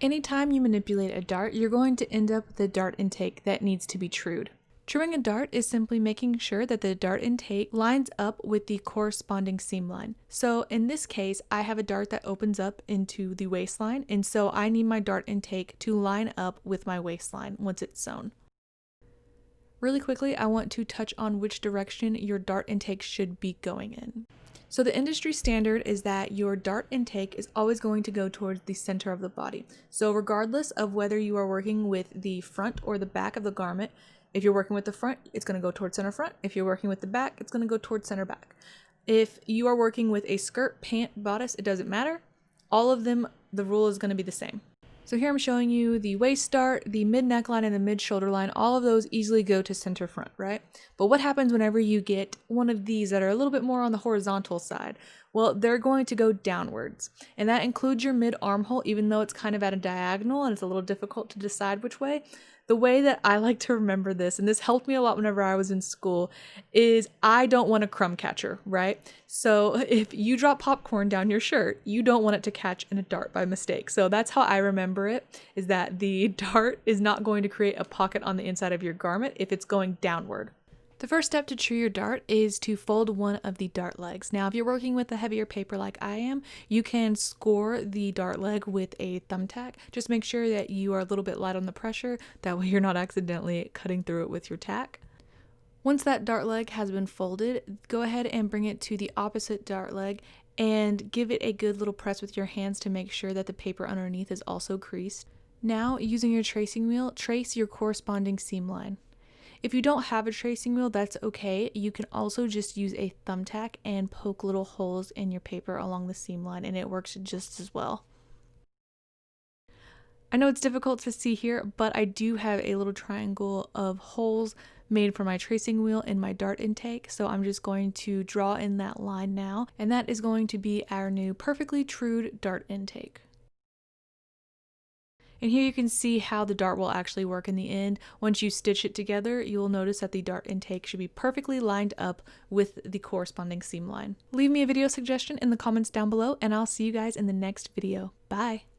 Anytime you manipulate a dart, you're going to end up with a dart intake that needs to be trued. Truing a dart is simply making sure that the dart intake lines up with the corresponding seam line. So in this case, I have a dart that opens up into the waistline, and so I need my dart intake to line up with my waistline once it's sewn. Really quickly, I want to touch on which direction your dart intake should be going in. So the industry standard is that your dart intake is always going to go towards the center of the body. So regardless of whether you are working with the front or the back of the garment, if you're working with the front, it's going to go towards center front. If you're working with the back, it's going to go towards center back. If you are working with a skirt, pant, bodice, it doesn't matter. All of them, the rule is going to be the same. So here I'm showing you the waist dart, the mid neckline, and the mid shoulder line. All of those easily go to center front, right? But what happens whenever you get one of these that are a little bit more on the horizontal side? Well, they're going to go downwards. And that includes your mid armhole, even though it's kind of at a diagonal and it's a little difficult to decide which way. The way that I like to remember this, and this helped me a lot whenever I was in school, is I don't want a crumb catcher, right? So if you drop popcorn down your shirt, you don't want it to catch in a dart by mistake. So that's how I remember it, is that the dart is not going to create a pocket on the inside of your garment if it's going downward. The first step to true your dart is to fold one of the dart legs. Now, if you're working with a heavier paper like I am, you can score the dart leg with a thumbtack. Just make sure that you are a little bit light on the pressure. That way you're not accidentally cutting through it with your tack. Once that dart leg has been folded, go ahead and bring it to the opposite dart leg and give it a good little press with your hands to make sure that the paper underneath is also creased. Now, using your tracing wheel, trace your corresponding seam line. If you don't have a tracing wheel, that's okay. You can also just use a thumbtack and poke little holes in your paper along the seam line, and it works just as well. I know it's difficult to see here, but I do have a little triangle of holes made for my tracing wheel in my dart intake, so I'm just going to draw in that line now, and that is going to be our new perfectly trued dart intake. And here you can see how the dart will actually work in the end. Once you stitch it together, you'll notice that the dart intake should be perfectly lined up with the corresponding seam line. Leave me a video suggestion in the comments down below, and I'll see you guys in the next video. Bye!